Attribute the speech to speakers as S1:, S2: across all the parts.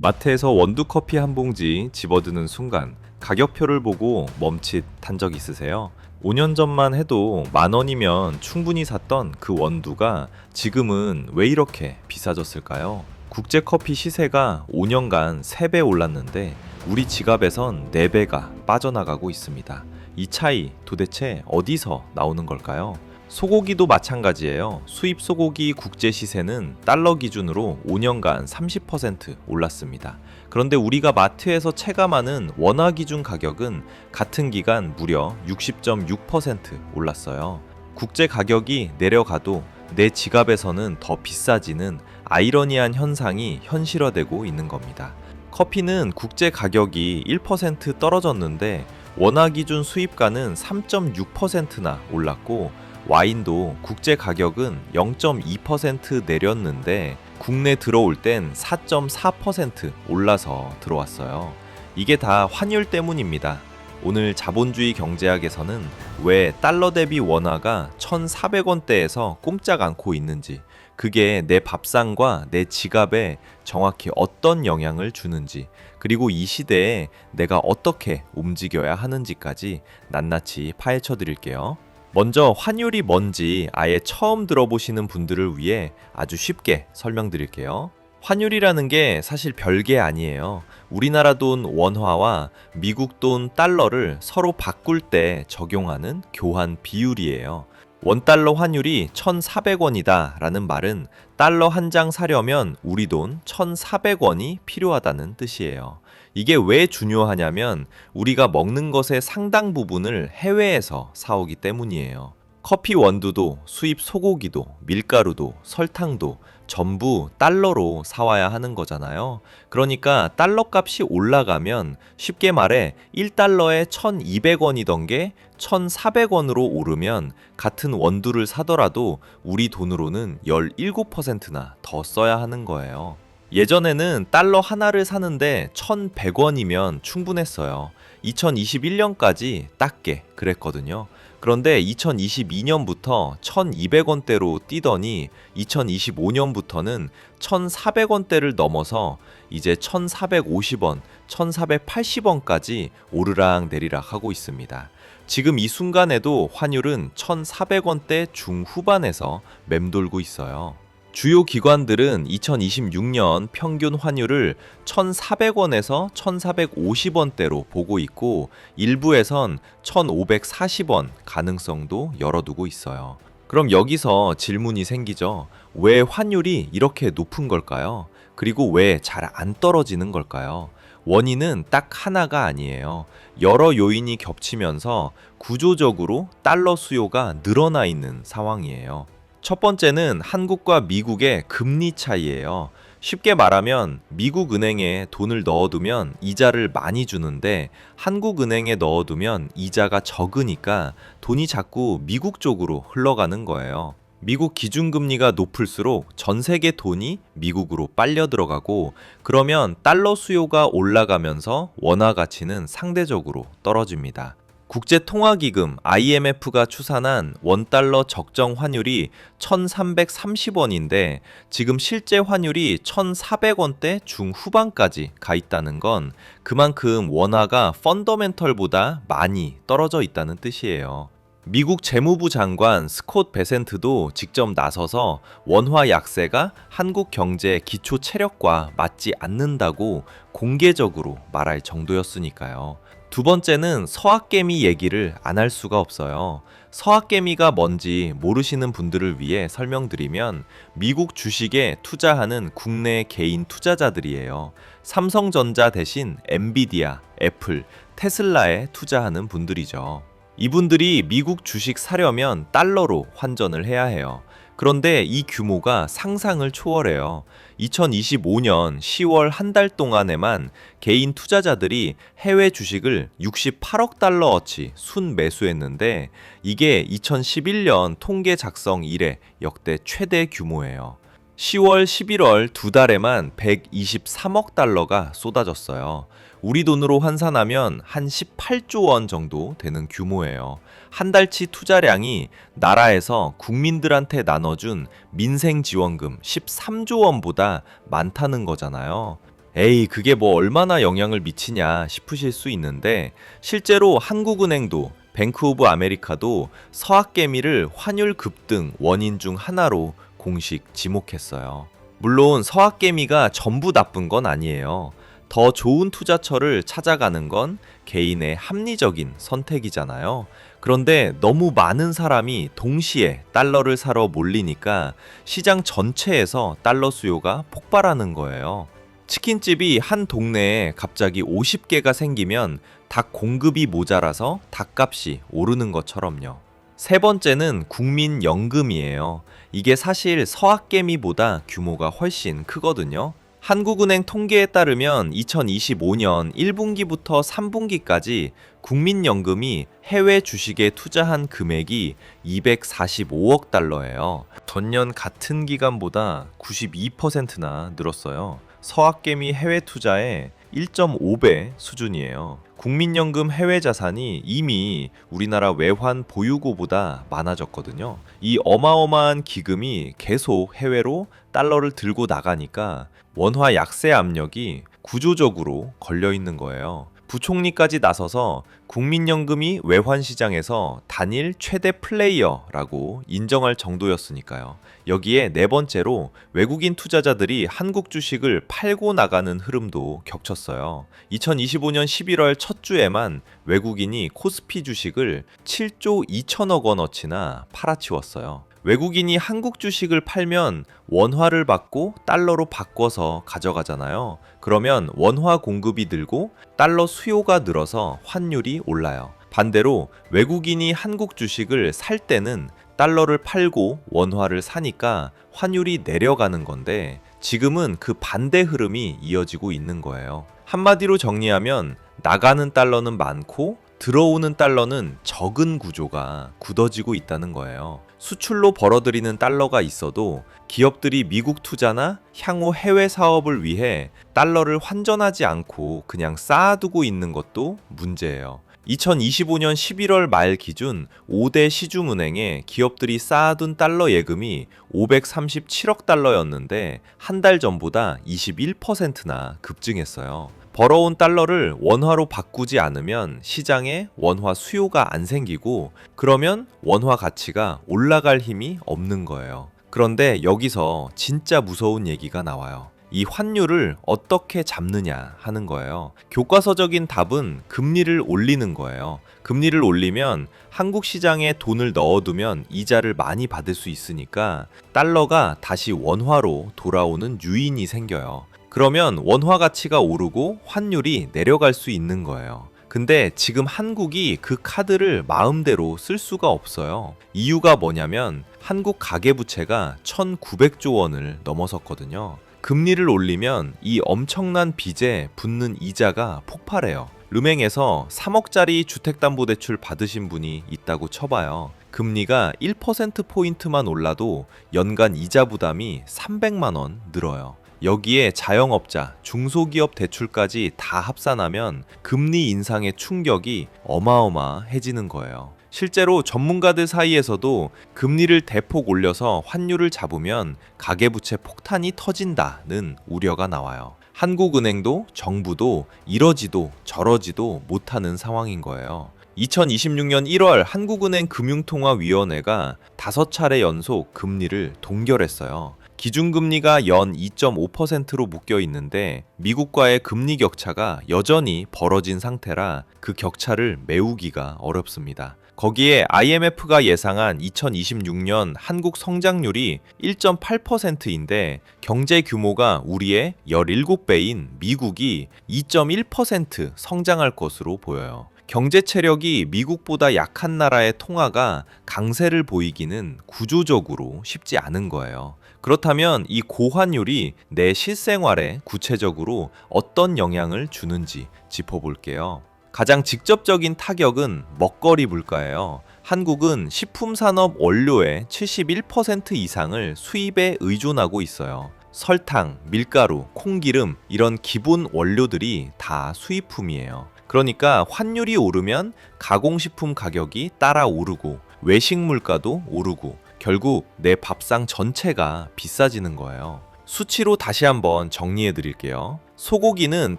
S1: 마트에서 원두커피 한 봉지 집어드는 순간 가격표를 보고 멈칫한 적 있으세요? 5년 전만 해도 10,000원이면 충분히 샀던 그 원두가 지금은 왜 이렇게 비싸졌을까요? 국제커피 시세가 5년간 3배 올랐는데 우리 지갑에선 4배가 빠져나가고 있습니다. 이 차이 도대체 어디서 나오는 걸까요? 소고기도 마찬가지예요. 수입 소고기 국제 시세는 달러 기준으로 5년간 30% 올랐습니다. 그런데 우리가 마트에서 체감하는 원화 기준 가격은 같은 기간 무려 60.6% 올랐어요. 국제 가격이 내려가도 내 지갑에서는 더 비싸지는 아이러니한 현상이 현실화되고 있는 겁니다. 커피는 국제 가격이 1% 떨어졌는데 원화 기준 수입가는 3.6%나 올랐고 와인도 국제 가격은 0.2% 내렸는데 국내 들어올 땐 4.4% 올라서 들어왔어요. 이게 다 환율 때문입니다. 오늘 자본주의 경제학에서는 왜 달러 대비 원화가 1,400원대에서 꼼짝 않고 있는지, 그게 내 밥상과 내 지갑에 정확히 어떤 영향을 주는지, 그리고 이 시대에 내가 어떻게 움직여야 하는지까지 낱낱이 파헤쳐 드릴게요. 먼저 환율이 뭔지 아예 처음 들어보시는 분들을 위해 아주 쉽게 설명드릴게요. 환율이라는 게 사실 별게 아니에요. 우리나라 돈 원화와 미국 돈 달러를 서로 바꿀 때 적용하는 교환 비율이에요. 원달러 환율이 1,400원이다 라는 말은 달러 한 장 사려면 우리 돈 1,400원이 필요하다는 뜻이에요. 이게 왜 중요하냐면 우리가 먹는 것의 상당 부분을 해외에서 사오기 때문이에요. 커피 원두도 수입 소고기도 밀가루도 설탕도 전부 달러로 사와야 하는 거잖아요. 그러니까 달러 값이 올라가면 쉽게 말해 1달러에 1,200원이던 게 1,400원으로 오르면 같은 원두를 사더라도 우리 돈으로는 17%나 더 써야 하는 거예요. 예전에는 달러 하나를 사는데 1,100원이면 충분했어요. 2021년까지 딱게 그랬거든요. 그런데 2022년부터 1,200원대로 뛰더니 2025년부터는 1,400원대를 넘어서 이제 1,450원, 1,480원까지 오르락 내리락 하고 있습니다. 지금 이 순간에도 환율은 1,400원대 중후반에서 맴돌고 있어요. 주요 기관들은 2026년 평균 환율을 1,400원에서 1,450원대로 보고 있고 일부에선 1,540원 가능성도 열어두고 있어요. 그럼 여기서 질문이 생기죠. 왜 환율이 이렇게 높은 걸까요? 그리고 왜 잘 안 떨어지는 걸까요? 원인은 딱 하나가 아니에요. 여러 요인이 겹치면서 구조적으로 달러 수요가 늘어나 있는 상황이에요. 첫 번째는 한국과 미국의 금리 차이예요. 쉽게 말하면 미국 은행에 돈을 넣어두면 이자를 많이 주는데 한국 은행에 넣어두면 이자가 적으니까 돈이 자꾸 미국 쪽으로 흘러가는 거예요. 미국 기준금리가 높을수록 전 세계 돈이 미국으로 빨려 들어가고 그러면 달러 수요가 올라가면서 원화 가치는 상대적으로 떨어집니다. 국제통화기금 IMF가 추산한 원달러 적정 환율이 1,330원인데 지금 실제 환율이 1,400원대 중후반까지 가 있다는 건 그만큼 원화가 펀더멘털보다 많이 떨어져 있다는 뜻이에요. 미국 재무부 장관 스콧 베센트도 직접 나서서 원화 약세가 한국 경제 기초 체력과 맞지 않는다고 공개적으로 말할 정도였으니까요. 두 번째는 서학개미 얘기를 안 할 수가 없어요. 서학개미가 뭔지 모르시는 분들을 위해 설명드리면 미국 주식에 투자하는 국내 개인 투자자들이에요. 삼성전자 대신 엔비디아, 애플, 테슬라에 투자하는 분들이죠. 이분들이 미국 주식 사려면 달러로 환전을 해야 해요. 그런데 이 규모가 상상을 초월해요. 2025년 10월 한 달 동안에만 개인 투자자들이 해외 주식을 68억 달러어치 순매수했는데 이게 2011년 통계 작성 이래 역대 최대 규모예요. 10월, 11월 두 달에만 123억 달러가 쏟아졌어요. 우리 돈으로 환산하면 한 18조 원 정도 되는 규모예요. 한 달치 투자량이 나라에서 국민들한테 나눠준 민생지원금 13조 원보다 많다는 거잖아요. 에이, 그게 뭐 얼마나 영향을 미치냐 싶으실 수 있는데 실제로 한국은행도 뱅크 오브 아메리카도 서학개미를 환율 급등 원인 중 하나로 공식 지목했어요. 물론 서학개미가 전부 나쁜 건 아니에요. 더 좋은 투자처를 찾아가는 건 개인의 합리적인 선택이잖아요. 그런데 너무 많은 사람이 동시에 달러를 사러 몰리니까 시장 전체에서 달러 수요가 폭발하는 거예요. 치킨집이 한 동네에 갑자기 50개가 생기면 닭 공급이 모자라서 닭값이 오르는 것처럼요. 세 번째는 국민연금이에요. 이게 사실 서학개미보다 규모가 훨씬 크거든요. 한국은행 통계에 따르면 2025년 1분기부터 3분기까지 국민연금이 해외 주식에 투자한 금액이 245억 달러예요. 전년 같은 기간보다 92%나 늘었어요. 서학개미 해외 투자의 1.5배 수준이에요. 국민연금 해외 자산이 이미 우리나라 외환 보유고보다 많아졌거든요. 이 어마어마한 기금이 계속 해외로 달러를 들고 나가니까 원화 약세 압력이 구조적으로 걸려 있는 거예요. 부총리까지 나서서 국민연금이 외환 시장에서 단일 최대 플레이어라고 인정할 정도였으니까요. 여기에 네 번째로 외국인 투자자들이 한국 주식을 팔고 나가는 흐름도 겹쳤어요. 2025년 11월 첫 주에만 외국인이 코스피 주식을 7조 2천억 원어치나 팔아치웠어요. 외국인이 한국 주식을 팔면 원화를 받고 달러로 바꿔서 가져가잖아요. 그러면 원화 공급이 늘고 달러 수요가 늘어서 환율이 올라요. 반대로 외국인이 한국 주식을 살 때는 달러를 팔고 원화를 사니까 환율이 내려가는 건데 지금은 그 반대 흐름이 이어지고 있는 거예요. 한마디로 정리하면 나가는 달러는 많고 들어오는 달러는 적은 구조가 굳어지고 있다는 거예요. 수출로 벌어들이는 달러가 있어도 기업들이 미국 투자나 향후 해외 사업을 위해 달러를 환전하지 않고 그냥 쌓아두고 있는 것도 문제예요. 2025년 11월 말 기준 5대 시중은행에 기업들이 쌓아둔 달러 예금이 537억 달러였는데 한 달 전보다 21%나 급증했어요. 벌어온 달러를 원화로 바꾸지 않으면 시장에 원화 수요가 안 생기고 그러면 원화 가치가 올라갈 힘이 없는 거예요. 그런데 여기서 진짜 무서운 얘기가 나와요. 이 환율을 어떻게 잡느냐 하는 거예요. 교과서적인 답은 금리를 올리는 거예요. 금리를 올리면 한국 시장에 돈을 넣어두면 이자를 많이 받을 수 있으니까 달러가 다시 원화로 돌아오는 유인이 생겨요. 그러면 원화 가치가 오르고 환율이 내려갈 수 있는 거예요. 근데 지금 한국이 그 카드를 마음대로 쓸 수가 없어요. 이유가 뭐냐면 한국 가계부채가 1,900조 원을 넘어섰거든요. 금리를 올리면 이 엄청난 빚에 붙는 이자가 폭발해요. 은행에서 3억짜리 주택담보대출 받으신 분이 있다고 쳐봐요. 금리가 1%포인트만 올라도 연간 이자 부담이 300만 원 늘어요. 여기에 자영업자, 중소기업 대출까지 다 합산하면 금리 인상의 충격이 어마어마해지는 거예요. 실제로 전문가들 사이에서도 금리를 대폭 올려서 환율을 잡으면 가계부채 폭탄이 터진다는 우려가 나와요. 한국은행도 정부도 이러지도 저러지도 못하는 상황인 거예요. 2026년 1월 한국은행 금융통화위원회가 5차례 연속 금리를 동결했어요. 기준금리가 연 2.5%로 묶여 있는데 미국과의 금리 격차가 여전히 벌어진 상태라 그 격차를 메우기가 어렵습니다. 거기에 IMF가 예상한 2026년 한국 성장률이 1.8%인데 경제 규모가 우리의 17배인 미국이 2.1% 성장할 것으로 보여요. 경제 체력이 미국보다 약한 나라의 통화가 강세를 보이기는 구조적으로 쉽지 않은 거예요. 그렇다면 이 고환율이 내 실생활에 구체적으로 어떤 영향을 주는지 짚어볼게요. 가장 직접적인 타격은 먹거리 물가예요. 한국은 식품산업 원료의 71% 이상을 수입에 의존하고 있어요. 설탕, 밀가루, 콩기름 이런 기본 원료들이 다 수입품이에요. 그러니까 환율이 오르면 가공식품 가격이 따라 오르고 외식 물가도 오르고 결국 내 밥상 전체가 비싸지는 거예요. 수치로 다시 한번 정리해 드릴게요. 소고기는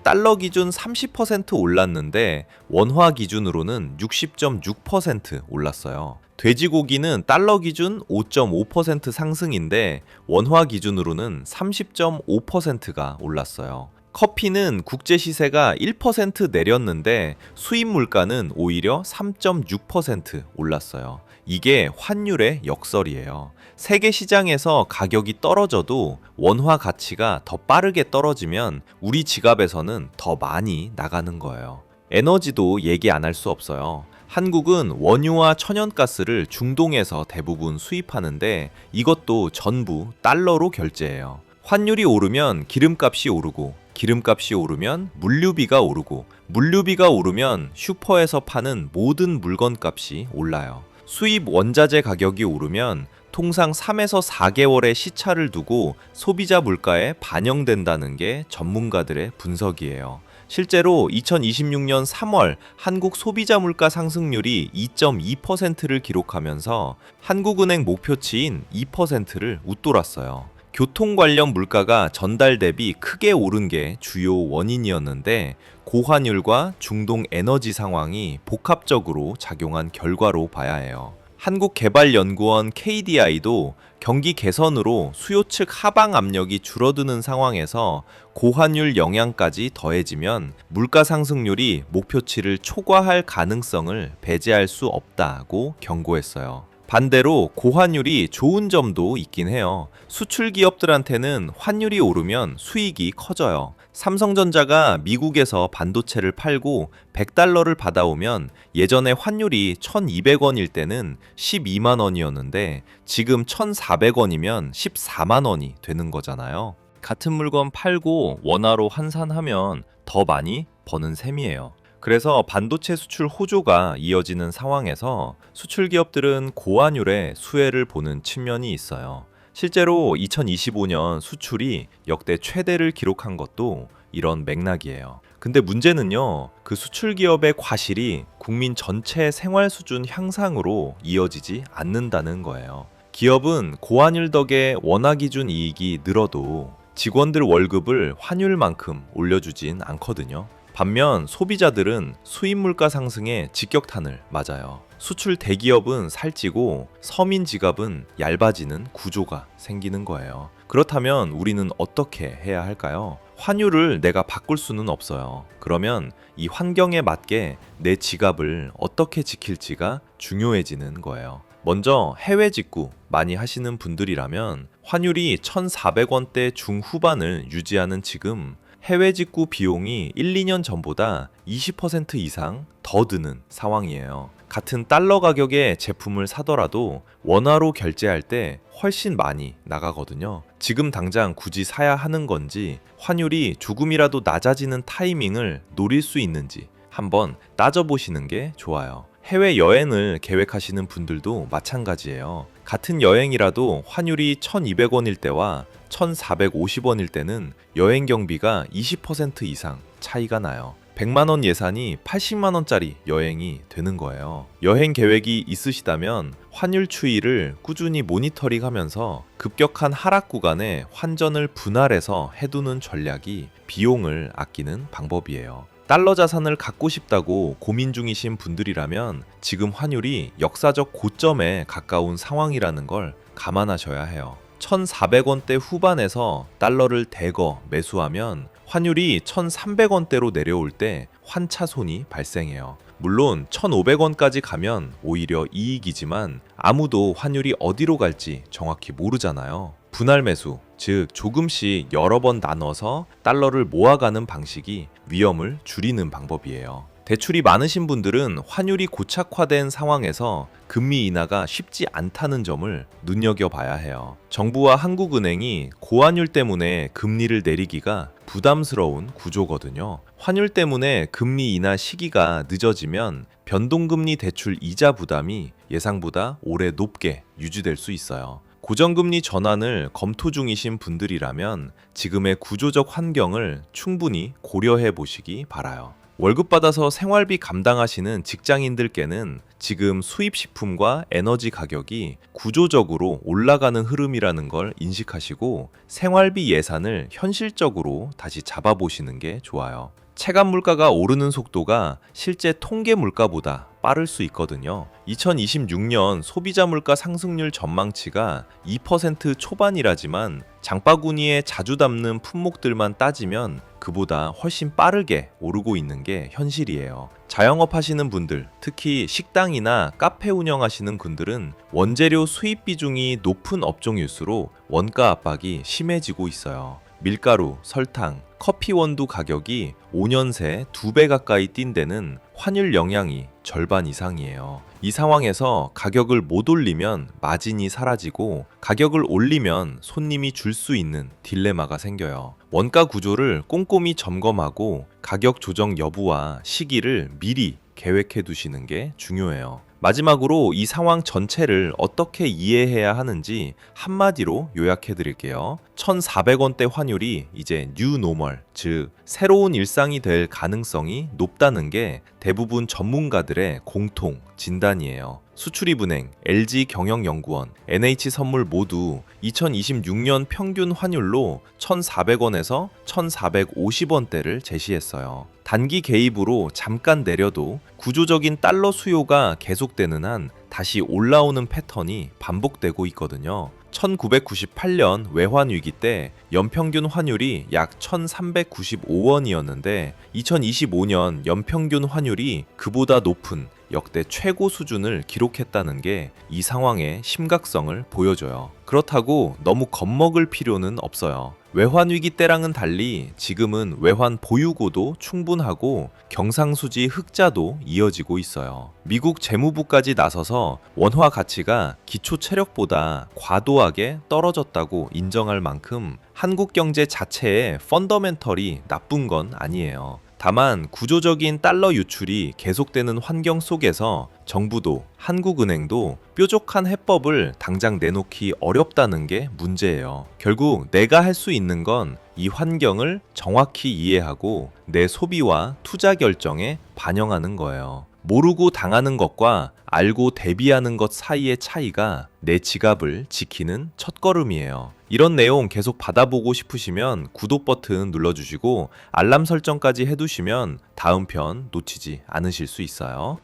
S1: 달러 기준 30% 올랐는데 원화 기준으로는 60.6% 올랐어요. 돼지고기는 달러 기준 5.5% 상승인데 원화 기준으로는 30.5%가 올랐어요. 커피는 국제 시세가 1% 내렸는데 수입 물가는 오히려 3.6% 올랐어요. 이게 환율의 역설이에요. 세계 시장에서 가격이 떨어져도 원화 가치가 더 빠르게 떨어지면 우리 지갑에서는 더 많이 나가는 거예요. 에너지도 얘기 안 할 수 없어요. 한국은 원유와 천연가스를 중동에서 대부분 수입하는데 이것도 전부 달러로 결제해요. 환율이 오르면 기름값이 오르고 기름값이 오르면 물류비가 오르고 물류비가 오르면 슈퍼에서 파는 모든 물건값이 올라요. 수입 원자재 가격이 오르면 통상 3에서 4개월의 시차를 두고 소비자 물가에 반영된다는 게 전문가들의 분석이에요. 실제로 2026년 3월 한국 소비자 물가 상승률이 2.2%를 기록하면서 한국은행 목표치인 2%를 웃돌았어요. 교통 관련 물가가 전달 대비 크게 오른 게 주요 원인이었는데 고환율과 중동 에너지 상황이 복합적으로 작용한 결과로 봐야 해요. 한국개발연구원 KDI도 경기 개선으로 수요 측 하방 압력이 줄어드는 상황에서 고환율 영향까지 더해지면 물가 상승률이 목표치를 초과할 가능성을 배제할 수 없다고 경고했어요. 반대로 고환율이 좋은 점도 있긴 해요. 수출 기업들한테는 환율이 오르면 수익이 커져요. 삼성전자가 미국에서 반도체를 팔고 100달러를 받아오면 예전에 환율이 1200원일 때는 12만 원이었는데 지금 1400원이면 14만 원이 되는 거잖아요. 같은 물건 팔고 원화로 환산하면 더 많이 버는 셈이에요. 그래서 반도체 수출 호조가 이어지는 상황에서 수출 기업들은 고환율에 수혜를 보는 측면이 있어요. 실제로 2025년 수출이 역대 최대를 기록한 것도 이런 맥락이에요. 근데 문제는요, 그 수출 기업의 과실이 국민 전체 생활 수준 향상으로 이어지지 않는다는 거예요. 기업은 고환율 덕에 원화 기준 이익이 늘어도 직원들 월급을 환율만큼 올려주진 않거든요. 반면 소비자들은 수입 물가 상승에 직격탄을 맞아요. 수출 대기업은 살찌고 서민 지갑은 얇아지는 구조가 생기는 거예요. 그렇다면 우리는 어떻게 해야 할까요? 환율을 내가 바꿀 수는 없어요. 그러면 이 환경에 맞게 내 지갑을 어떻게 지킬지가 중요해지는 거예요. 먼저 해외 직구 많이 하시는 분들이라면 환율이 1,400원대 중후반을 유지하는 지금 해외 직구 비용이 1, 2년 전보다 20% 이상 더 드는 상황이에요. 같은 달러 가격의 제품을 사더라도 원화로 결제할 때 훨씬 많이 나가거든요. 지금 당장 굳이 사야 하는 건지 환율이 조금이라도 낮아지는 타이밍을 노릴 수 있는지 한번 따져보시는 게 좋아요. 해외 여행을 계획하시는 분들도 마찬가지예요. 같은 여행이라도 환율이 1,200원일 때와 1,450원일 때는 여행 경비가 20% 이상 차이가 나요. 100만 원 예산이 80만 원짜리 여행이 되는 거예요. 여행 계획이 있으시다면 환율 추이를 꾸준히 모니터링하면서 급격한 하락 구간에 환전을 분할해서 해두는 전략이 비용을 아끼는 방법이에요. 달러 자산을 갖고 싶다고 고민 중이신 분들이라면 지금 환율이 역사적 고점에 가까운 상황이라는 걸 감안하셔야 해요. 1,400원대 후반에서 달러를 대거 매수하면 환율이 1,300원대로 내려올 때 환차손이 발생해요. 물론 1,500원까지 가면 오히려 이익이지만 아무도 환율이 어디로 갈지 정확히 모르잖아요. 분할 매수, 즉 조금씩 여러 번 나눠서 달러를 모아가는 방식이 위험을 줄이는 방법이에요. 대출이 많으신 분들은 환율이 고착화된 상황에서 금리 인하가 쉽지 않다는 점을 눈여겨봐야 해요. 정부와 한국은행이 고환율 때문에 금리를 내리기가 부담스러운 구조거든요. 환율 때문에 금리 인하 시기가 늦어지면 변동금리 대출 이자 부담이 예상보다 오래 높게 유지될 수 있어요. 고정금리 전환을 검토 중이신 분들이라면 지금의 구조적 환경을 충분히 고려해 보시기 바라요. 월급 받아서 생활비 감당하시는 직장인들께는 지금 수입식품과 에너지 가격이 구조적으로 올라가는 흐름이라는 걸 인식하시고 생활비 예산을 현실적으로 다시 잡아보시는 게 좋아요. 체감 물가가 오르는 속도가 실제 통계 물가보다 빠를 수 있거든요. 2026년 소비자 물가 상승률 전망치가 2% 초반이라지만 장바구니에 자주 담는 품목들만 따지면 그보다 훨씬 빠르게 오르고 있는 게 현실이에요. 자영업 하시는 분들, 특히 식당이나 카페 운영하시는 분들은 원재료 수입 비중이 높은 업종일수록 원가 압박이 심해지고 있어요. 밀가루, 설탕, 커피 원두 가격이 5년 새 2배 가까이 뛴 데는 환율 영향이 절반 이상이에요. 이 상황에서 가격을 못 올리면 마진이 사라지고 가격을 올리면 손님이 줄 수 있는 딜레마가 생겨요. 원가 구조를 꼼꼼히 점검하고 가격 조정 여부와 시기를 미리 계획해 두시는 게 중요해요. 마지막으로 이 상황 전체를 어떻게 이해해야 하는지 한마디로 요약해 드릴게요. 1,400원대 환율이 이제 뉴 노멀, 즉 새로운 일상이 될 가능성이 높다는 게 대부분 전문가들의 공통 진단이에요. 수출입은행, LG경영연구원, NH선물 모두 2026년 평균 환율로 1,400원에서 1,450원대를 제시했어요. 단기 개입으로 잠깐 내려도 구조적인 달러 수요가 계속되는 한 다시 올라오는 패턴이 반복되고 있거든요. 1998년 외환 위기 때 연평균 환율이 약 1,395원이었는데 2025년 연평균 환율이 그보다 높은 역대 최고 수준을 기록했다는 게 이 상황의 심각성을 보여줘요. 그렇다고 너무 겁먹을 필요는 없어요. 외환 위기 때랑은 달리 지금은 외환 보유고도 충분하고 경상수지 흑자도 이어지고 있어요. 미국 재무부까지 나서서 원화 가치가 기초 체력보다 과도하게 떨어졌다고 인정할 만큼 한국 경제 자체의 펀더멘털이 나쁜 건 아니에요. 다만 구조적인 달러 유출이 계속되는 환경 속에서 정부도 한국은행도 뾰족한 해법을 당장 내놓기 어렵다는 게 문제예요. 결국 내가 할 수 있는 건 이 환경을 정확히 이해하고 내 소비와 투자 결정에 반영하는 거예요. 모르고 당하는 것과 알고 대비하는 것 사이의 차이가 내 지갑을 지키는 첫걸음이에요. 이런 내용 계속 받아보고 싶으시면 구독 버튼 눌러주시고 알람 설정까지 해두시면 다음 편 놓치지 않으실 수 있어요.